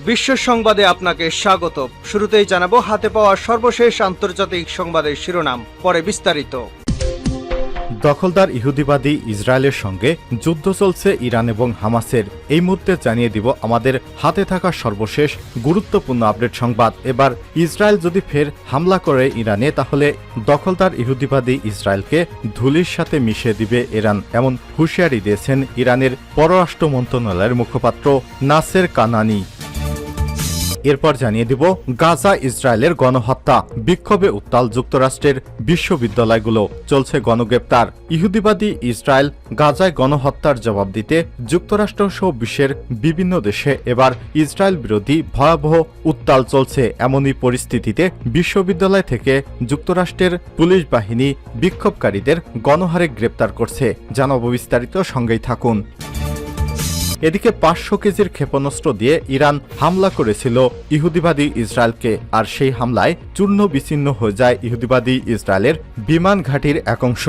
বিশ্ব সংবাদে আপনাকে স্বাগত। শুরুতেই জানাবো হাতে পাওয়া সর্বশেষ আন্তর্জাতিক সংবাদের শিরোনাম, পরে বিস্তারিত। দখলদার ইহুদিবাদী ইসরায়েলের সঙ্গে যুদ্ধ চলছে ইরান এবং হামাসের। এই মুহূর্তে জানিয়ে দিব আমাদের হাতে থাকা সর্বশেষ গুরুত্বপূর্ণ আপডেট সংবাদ। এবার ইসরায়েল যদি ফের হামলা করে ইরানে, তাহলে দখলদার ইহুদিবাদী ইসরায়েলকে ধুলির সাথে মিশিয়ে দিবে ইরান, এমন হুঁশিয়ারি দিয়েছেন ইরানের পররাষ্ট্র মন্ত্রণালয়ের মুখপাত্র নাসের কানানি। এরপর জানিয়ে দিব গাজা ইসরায়েলের গণহত্যা, বিক্ষোভে উত্তাল যুক্তরাষ্ট্রের বিশ্ববিদ্যালয়গুলো, চলছে গণগ্রেপ্তার। ইহুদিবাদী ইসরায়েল গাজায় গণহত্যার জবাব দিতে যুক্তরাষ্ট্র সহ বিশ্বের বিভিন্ন দেশে এবার ইসরায়েল বিরোধী ভয়াবহ উত্তাল চলছে। এমনই পরিস্থিতিতে বিশ্ববিদ্যালয় থেকে যুক্তরাষ্ট্রের পুলিশ বাহিনী বিক্ষোভকারীদের গণহারে গ্রেপ্তার করছে। জানাবো বিস্তারিত, সঙ্গেই থাকুন। এদিকে 500 কেজির ক্ষেপণাস্ত্র দিয়ে ইরান হামলা করেছিল ইহুদিবাদী ইসরায়েলকে, আর সেই হামলায় চূর্ণ বিচ্ছিন্ন হয়ে যায় ইহুদিবাদী ইসরায়েলের বিমান ঘাঁটির এক অংশ।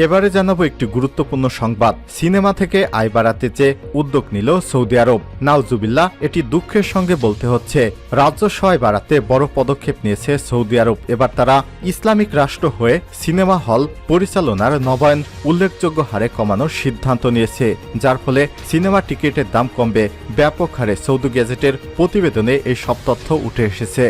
এবারে জানাবো একটি গুরুত্বপূর্ণ সংবাদ। সিনেমা থেকে আয় বাড়াতে চেয়ে উদ্যোগ নিল সৌদি আরব। নাউজুবিল্লাহ, এটি দুঃখের সঙ্গে বলতে হচ্ছে। রাজস্ব আয় বাড়াতে বড় পদক্ষেপ নিয়েছে সৌদি আরব। এবার তারা ইসলামিক রাষ্ট্র হয়ে সিনেমা হল পরিচালনার নবায়ন উল্লেখযোগ্য হারে কমানোর সিদ্ধান্ত নিয়েছে, যার ফলে সিনেমা টিকিটের দাম কমবে ব্যাপক হারে। সৌদি গেজেটের প্রতিবেদনে এই সব তথ্য উঠে এসেছে।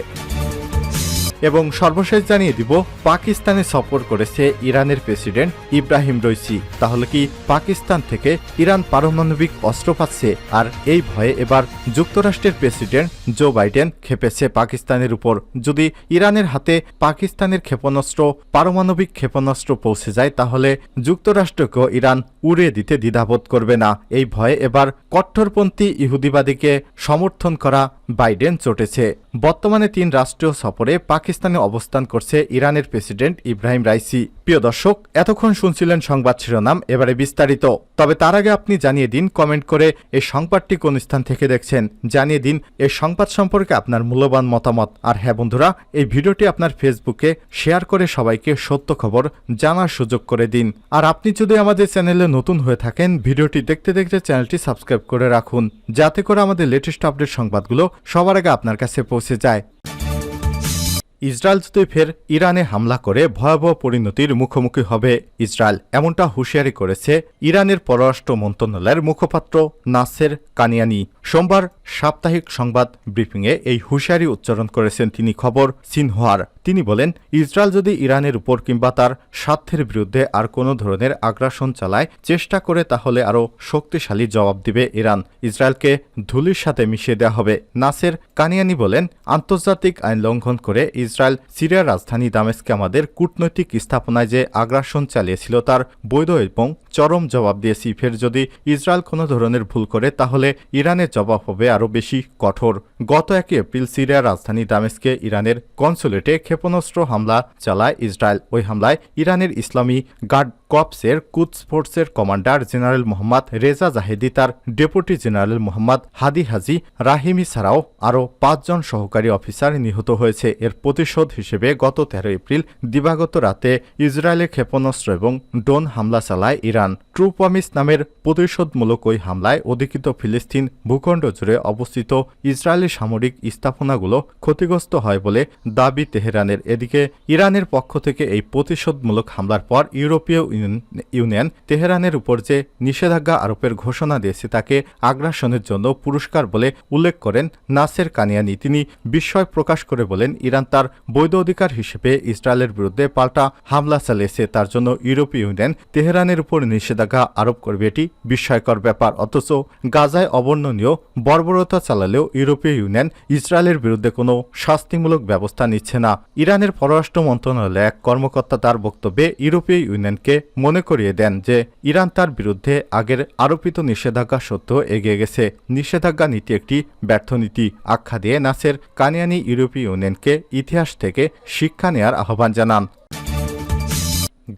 এবং সর্বশেষ জানিয়ে দিব, পাকিস্তানে সফর করেছে ইরানের প্রেসিডেন্ট ইব্রাহিম রইসি। তাহলে কি পাকিস্তান থেকে ইরান পারমাণবিক অস্ত্র পাচ্ছে? আর এই ভয়ে এবার যুক্তরাষ্ট্রের প্রেসিডেন্ট জো বাইডেন ক্ষেপেছে পাকিস্তানের উপর। যদি ইরানের হাতে পাকিস্তানের ক্ষেপণাস্ত্র, পারমাণবিক ক্ষেপণাস্ত্র পৌঁছে যায়, তাহলে যুক্তরাষ্ট্রকেও ইরান উড়িয়ে দিতে দ্বিধাবোধ করবে না। এই ভয়ে এবার কট্টরপন্থী ইহুদিবাদীকে সমর্থন করা বাইডেন চটেছে। বর্তমানে 3 রাষ্ট্রীয় সফরে পাকিস্তানে অবস্থান করছে ইরানের প্রেসিডেন্ট ইব্রাহিম রাইসি। প্রিয় দর্শক, এতক্ষণ শুনছিলেন সংবাদ শিরোনাম, এবারে বিস্তারিত। তবে তার আগে আপনি জানিয়ে দিন কমেন্ট করে এই সংবাদটি কোন স্থান থেকে দেখছেন। জানিয়ে দিন এই সংবাদ সম্পর্কে আপনার মূল্যবান মতামত। আর হ্যাঁ বন্ধুরা, এই ভিডিওটি আপনার ফেসবুকে শেয়ার করে সবাইকে সত্য খবর জানার সুযোগ করে দিন। আর আপনি যদি আমাদের চ্যানেলে নতুন হয়ে থাকেন, ভিডিওটি দেখতে দেখতে চ্যানেলটি সাবস্ক্রাইব করে রাখুন, যাতে করে আমাদের লেটেস্ট আপডেট সংবাদগুলো সবার আগে আপনার কাছে পৌঁছে যায়। ইসরায়েল যদি ফের ইরানে হামলা করে ভয়াবহ পরিণতির মুখোমুখি হবে ইসরায়েল, এমনটা হুঁশিয়ারি করেছে ইরানের পররাষ্ট্র মন্ত্রণালয়ের মুখপাত্র নাসের কানিয়ানি। সোমবার সাপ্তাহিক সংবাদ ব্রিফিংয়ে এই হুঁশিয়ারি উচ্চারণ করেছেন তিনি খবর সিনহুয়ার। তিনি বলেন, ইসরায়েল যদি ইরানের উপর কিংবা তার স্বার্থের বিরুদ্ধে আর কোনো ধরনের আগ্রাসন চালায় চেষ্টা করে, তাহলে আরও শক্তিশালী জবাব দিবে ইরান। ইসরায়েলকে ধুলির সাথে মিশিয়ে দেওয়া হবে। নাসের কানিয়ানি বলেন, আন্তর্জাতিক আইন লঙ্ঘন করে ইসরায়েল সিরিয়ার রাজধানী দামেস্কে আমাদের কূটনৈতিক স্থাপনায় যে আগ্রাসন চালিয়েছিল তার বৈধ এবং চরম জবাব দিয়েছি। ফের যদি ইসরায়েল কোনো ধরনের ভুল করে, তাহলে ইরানের জবাব হবে আরও বেশি কঠোর। গত 1 এপ্রিল সিরিয়ার রাজধানী দামেস্কে ইরানের কনসুলেটে ক্ষেপণাস্ত্র হামলা চালায় ইসরায়েল। ওই হামলায় ইরানের ইসলামী গার্ড কর্পসের কুদস ফোর্সের কমান্ডার জেনারেল মোহাম্মদ রেজা জাহেদি, তার ডেপুটি জেনারেল মোহাম্মদ হাদি হাজি রাহিমি ছাড়াও আরও 5 জন সহকারী অফিসার নিহত হয়েছে। এর প্রতিশোধ হিসেবে গত 13 এপ্রিল দিবাগত রাতে ইসরায়েলে ক্ষেপণাস্ত্র এবং ড্রোন হামলা চালায় ইরান। ট্রু প্রমিস নামের প্রতিশোধমূলক ওই হামলায় অধিকৃত ফিলিস্তিন ভূখণ্ড জুড়ে অবস্থিত ইসরায়েলি সামরিক স্থাপনাগুলো ক্ষতিগ্রস্ত হয় বলে দাবি তেহরানের। এদিকে ইরানের পক্ষ থেকে এই প্রতিশোধমূলক হামলার পর ইউরোপীয় ইউনিয়ন তেহরানের উপর যে নিষেধাজ্ঞা আরোপের ঘোষণা দিয়েছে তাকে আগ্রাসনের জন্য পুরস্কার বলে উল্লেখ করেন নাসের কানিয়ানি। তিনি বিস্ময় প্রকাশ করে বলেন, ইরান তার বৈধ অধিকার হিসেবে ইসরায়েলের বিরুদ্ধে পাল্টা হামলা চালিয়েছে, তার জন্য ইউরোপীয় ইউনিয়ন তেহরানের উপর নিষেধাজ্ঞা আরোপ করবে, এটি বিস্ময়কর ব্যাপার। অথচ গাজায় অবর্ণনীয় বর্বরতা চালালেও ইউরোপীয় ইউনিয়ন ইসরায়েলের বিরুদ্ধে কোনো শাস্তিমূলক ব্যবস্থা নিচ্ছে না। ইরানের পররাষ্ট্র মন্ত্রণালয়ের এক কর্মকর্তা তার বক্তব্যে ইউরোপীয় ইউনিয়নকে মনে করিয়ে দেন যে ইরান তার বিরুদ্ধে আগের আরোপিত নিষেধাজ্ঞা সত্ত্বেও এগিয়ে গেছে। নিষেধাজ্ঞা নীতি একটি ব্যর্থ নীতি আখ্যা দিয়ে নাসের কানিয়ানি ইউরোপীয় ইউনিয়নকে ইতিহাস থেকে শিক্ষা নেয়ার আহ্বান জানান।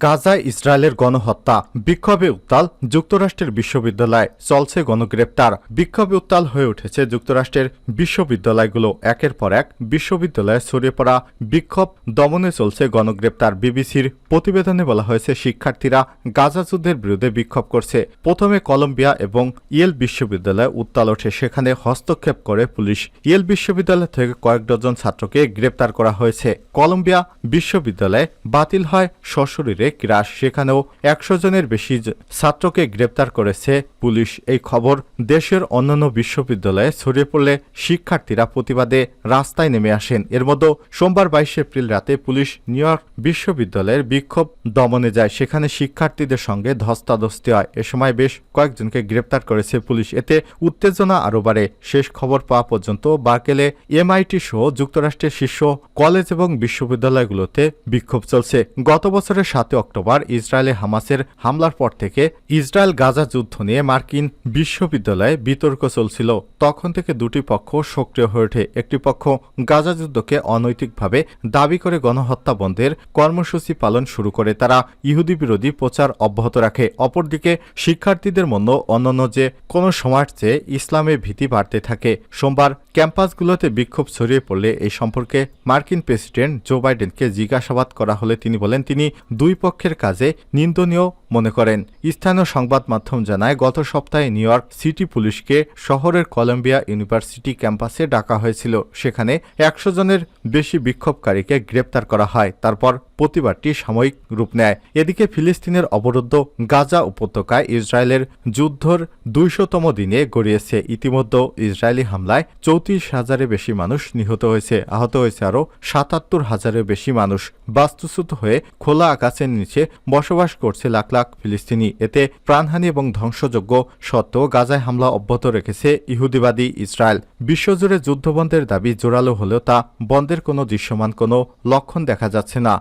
গাজায় ইসরায়েলের গণহত্যা, বিক্ষোভে উত্তাল যুক্তরাষ্ট্রের বিশ্ববিদ্যালয়, চলছে গণগ্রেপ্তার। বিক্ষোভে উত্তাল হয়ে উঠেছে যুক্তরাষ্ট্রের বিশ্ববিদ্যালয়গুলো। একের পর এক বিশ্ববিদ্যালয়ে ছড়িয়ে পড়া বিক্ষোভ দমনে চলছে গণগ্রেপ্তার। বিবিসির প্রতিবেদনে বলা হয়েছে, শিক্ষার্থীরা গাজা যুদ্ধের বিরুদ্ধে বিক্ষোভ করছে। প্রথমে কলম্বিয়া এবং ইয়েল বিশ্ববিদ্যালয়ে উত্তাল ওঠে, সেখানে হস্তক্ষেপ করে পুলিশ। ইয়েল বিশ্ববিদ্যালয় থেকে কয়েক ডজন ছাত্রকে গ্রেপ্তার করা হয়েছে। কলম্বিয়া বিশ্ববিদ্যালয়ে বাতিল হয় সশরীরে ক্রাশ, সেখানেও 100 জনের বেশি ছাত্রকে গ্রেপ্তার করেছে পুলিশ। এই খবর দেশের অন্যান্য বিশ্ববিদ্যালয়ে ছড়িয়ে পড়লে শিক্ষার্থীরা প্রতিবাদে রাস্তায় নেমে আসেন। এর মধ্যে সোমবার 22 এপ্রিল রাতে পুলিশ নিউ ইয়র্ক বিশ্ববিদ্যালয়ের বিক্ষোভ দমনে যায়, সেখানে শিক্ষার্থীদের সঙ্গে ধস্তাধস্তি হয়। এ সময় বেশ কয়েকজনকে গ্রেপ্তার করেছে পুলিশ। এতে উত্তেজনা আরও বাড়ে। শেষ খবর পাওয়া পর্যন্ত বার্কেলে, MIT সহ যুক্তরাষ্ট্রের শীর্ষ কলেজ এবং বিশ্ববিদ্যালয়গুলোতে বিক্ষোভ চলছে। গত বছরের 7 অক্টোবর ইসরায়েলে হামাসের হামলার পর থেকে ইসরায়েল গাজা যুদ্ধ নিয়ে মার্কিন বিশ্ববিদ্যালয়ে বিতর্ক চলছিল। তখন থেকে দুটি পক্ষ সক্রিয় হয়ে ওঠে। একটি পক্ষ গাজা যুদ্ধকে অনৈতিকভাবে দাবি করে গণহত্যা বন্ধের কর্মসূচি পালন শুরু করে, তারা ইহুদি বিরোধী প্রচার অব্যাহত রাখে। অপরদিকে শিক্ষার্থীদের মধ্যে অন্যান্য যে কোনো সময়ের চেয়ে ইসলামে ভীতি বাড়তে থাকে। সোমবার ক্যাম্পাসগুলোতে বিক্ষোভ ছড়িয়ে পড়লে এই সম্পর্কে মার্কিন প্রেসিডেন্ট জো বাইডেনকে জিজ্ঞাসাবাদ করা হলে তিনি বলেন, তিনি দুই পক্ষের কাজে নিন্দনীয় মনে করেন। স্থানীয় সংবাদ মাধ্যম জানায়, গত সপ্তাহে নিউ ইয়র্ক সিটি পুলিশকে শহরের কলম্বিয়া ইউনিভার্সিটি ক্যাম্পাসে ডাকা হয়েছিল। সেখানে 100 জনের বেশি বিক্ষোভকারীকে গ্রেপ্তার করা হয়। তারপর প্রতিবাদটি সাময়িক রূপ নেয়। এদিকে ফিলিস্তিনের অবরুদ্ধ গাজা উপত্যকায় ইসরায়েলের যুদ্ধর 200তম দিনে গড়িয়েছে। ইতিমধ্যে ইসরায়েলি হামলায় 34,000-এর বেশি মানুষ নিহত হয়েছে, আহত হয়েছে আরও 77,000-এর বেশি মানুষ। বাস্তুচ্যুত হয়ে খোলা আকাশের নিচে বসবাস করছে লাখ লাখ ফিলিস্তিনি। এতে প্রাণহানি এবং ধ্বংসযজ্ঞ সত্ত্বেও গাজায় হামলা অব্যাহত রেখেছে ইহুদিবাদী ইসরায়েল। বিশ্বজুড়ে যুদ্ধবন্ধের দাবি জোরালো হলেও তা বন্ধের কোনো দৃশ্যমান কোনো লক্ষণ দেখা যাচ্ছে না।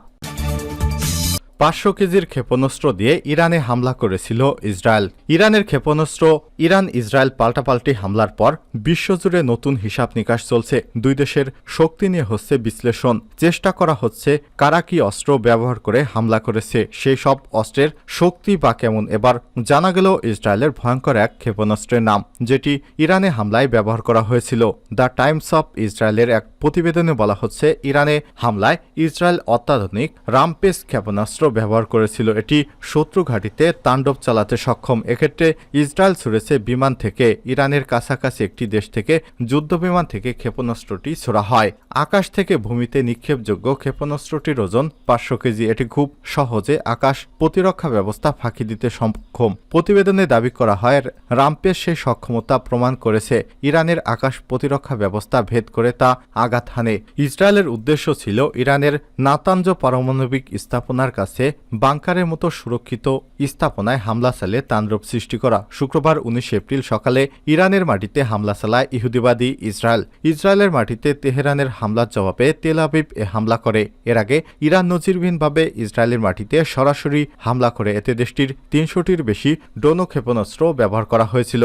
500 কেজির ক্ষেপণাস্ত্র দিয়ে ইরানে হামলা করেছিল ইসরায়েল। ইরানের ক্ষেপণাস্ত্র, ইরান ইসরায়েল পাল্টাপাল্টি হামলার পর বিশ্বজুড়ে নতুন হিসাব নিকাশ চলছে। দুই দেশের শক্তি নিয়ে হচ্ছে বিশ্লেষণ। চেষ্টা করা হচ্ছে কারা কি অস্ত্র ব্যবহার করে হামলা করেছে, সেই সব অস্ত্রের শক্তি বা কেমন। এবার জানা গেল ইসরায়েলের ভয়ঙ্কর এক ক্ষেপণাস্ত্রের নাম, যেটি ইরানে হামলায় ব্যবহার করা হয়েছিল। দ্য টাইমস অফ ইসরায়েলের এক প্রতিবেদনে বলা হচ্ছে, ইরানে হামলায় ইসরায়েল অত্যাধুনিক রামপেস ক্ষেপণাস্ত্র ব্যবহার করেছিল। এটি শত্রু ঘাঁটিতে তাণ্ডব চালাতে সক্ষম। এক্ষেত্রে ইসরায়েল ছুড়েছে বিমান থেকে। ইরানের কাছাকাছি একটি দেশ থেকে যুদ্ধবিমান থেকে ক্ষেপণাস্ত্রটি ছোড়া হয়। আকাশ থেকে ভূমিতে নিক্ষেপযোগ্য ক্ষেপণাস্ত্রটির ওজন 500 কেজি। এটি খুব সহজে আকাশ প্রতিরক্ষা ব্যবস্থা ফাঁকি দিতে সক্ষম। প্রতিবেদনে দাবি করা হয়, রামপেস সেই সক্ষমতা প্রমাণ করেছে। ইরানের আকাশ প্রতিরক্ষা ব্যবস্থা ভেদ করে তা আঘাত হানে। ইসরায়েলের উদ্দেশ্য ছিল ইরানের নাতানজ পারমাণবিক স্থাপনার কাছে বাংকারের মতো সুরক্ষিত স্থাপনায় হামলা চালিয়ে তাণ্ডব সৃষ্টি করা। শুক্রবার 19 এপ্রিল সকালে ইরানের মাটিতে হামলা চালায় ইহুদিবাদী ইসরায়েল। ইসরায়েলের মাটিতে তেহরানের হামলার জবাবে তেল আবিব এ হামলা করে। এর আগে ইরান নজিরবিহীনভাবে ইসরায়েলের মাটিতে সরাসরি হামলা করে। এতে দেশটির 300টির বেশি ড্রোন ক্ষেপণাস্ত্র ব্যবহার করা হয়েছিল।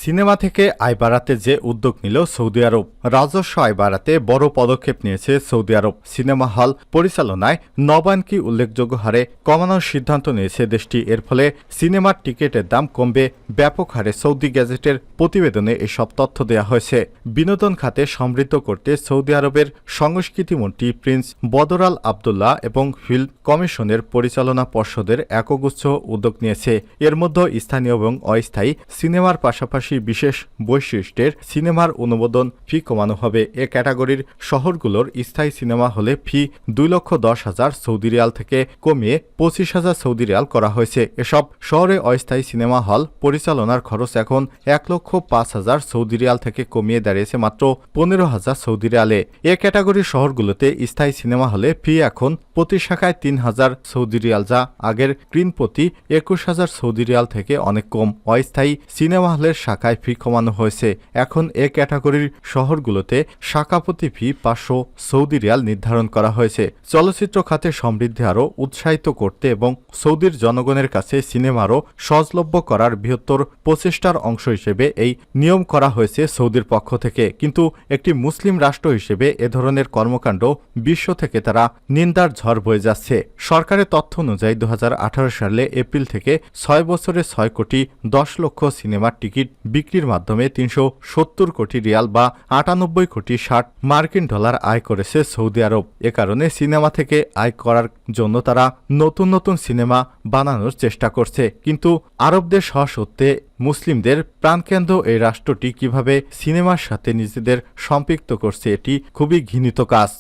সিনেমা থেকে আয় বাড়াতে যে উদ্যোগ নিল সৌদি আরব। রাজস্ব আয় বাড়াতে বড় পদক্ষেপ নিয়েছে সৌদি আরব। সিনেমা হল পরিচালনায় নবায়নকে উল্লেখযোগ্য হারে কমানোর সিদ্ধান্ত নিয়েছে দেশটি। এর ফলে সিনেমার টিকিটের দাম কমবে ব্যাপক হারে। সৌদি গ্যাজেটের প্রতিবেদনে এসব তথ্য দেওয়া হয়েছে। বিনোদন খাতে সমৃদ্ধ করতে সৌদি আরবের সংস্কৃতিমন্ত্রী প্রিন্স বদর আল আবদুল্লাহ এবং ফিল্ম কমিশনের পরিচালনা পর্ষদের একগুচ্ছ উদ্যোগ নিয়েছে। এর মধ্যে স্থানীয় এবং অস্থায়ী সিনেমার পাশাপাশি বিশেষ বৈশিষ্ট্যের সিনেমার অনুমোদন ফি কমানো হবে। এ ক্যাটাগরির শহরগুলোর স্থায়ী সিনেমা হলে ফি 2,10,000 সৌদি রিয়াল থেকে কমিয়ে 25,000 সৌদি রিয়াল করা হয়েছে। এসব শহরে অস্থায়ী সিনেমা হল পরিচালনার খরচ এখন 1,05,000 সৌদি রিয়াল থেকে কমিয়ে দাঁড়িয়েছে মাত্র 15,000 সৌদি রিয়ালে। এ ক্যাটাগরির শহরগুলোতে স্থায়ী সিনেমা হলে ফি এখন প্রতি শাখায় 3,000 সৌদি রিয়াল, যা আগের স্ক্রিন প্রতি 21,000 সৌদি রিয়াল থেকে অনেক কম। অস্থায়ী সিনেমা হলের শাখা টাকায় ফি কমানো হয়েছে। এখন এ ক্যাটাগরির শহরগুলোতে শাখাপতি ফি 500 সৌদি রিয়াল নির্ধারণ করা হয়েছে। চলচ্চিত্র খাতে সমৃদ্ধি আরও উৎসাহিত করতে এবং সৌদির জনগণের কাছে সিনেমারও সহজলভ্য করার বৃহত্তর প্রচেষ্টার অংশ হিসেবে এই নিয়ম করা হয়েছে সৌদির পক্ষ থেকে। কিন্তু একটি মুসলিম রাষ্ট্র হিসেবে এ ধরনের কর্মকাণ্ড বিশ্ব থেকে তারা নিন্দার ঝড় বয়ে যাচ্ছে। সরকারের তথ্য অনুযায়ী 2018 সালে এপ্রিল থেকে 6 বছরে 6 কোটি 10 লক্ষ সিনেমার টিকিট বিক্রির মাধ্যমে 370 কোটি রিয়াল বা 98 কোটি 60 মার্কিন ডলার আয় করেছে সৌদি আরব। এ কারণে সিনেমা থেকে আয় করার জন্য তারা নতুন নতুন সিনেমা বানানোর চেষ্টা করছে। কিন্তু আরব দেশ হওয়া সত্ত্বে মুসলিমদের প্রাণকেন্দ্র এই রাষ্ট্রটি কিভাবে সিনেমার সাথে নিজেদের সম্পৃক্ত করছে, এটি খুবই ঘৃণিত কাজ।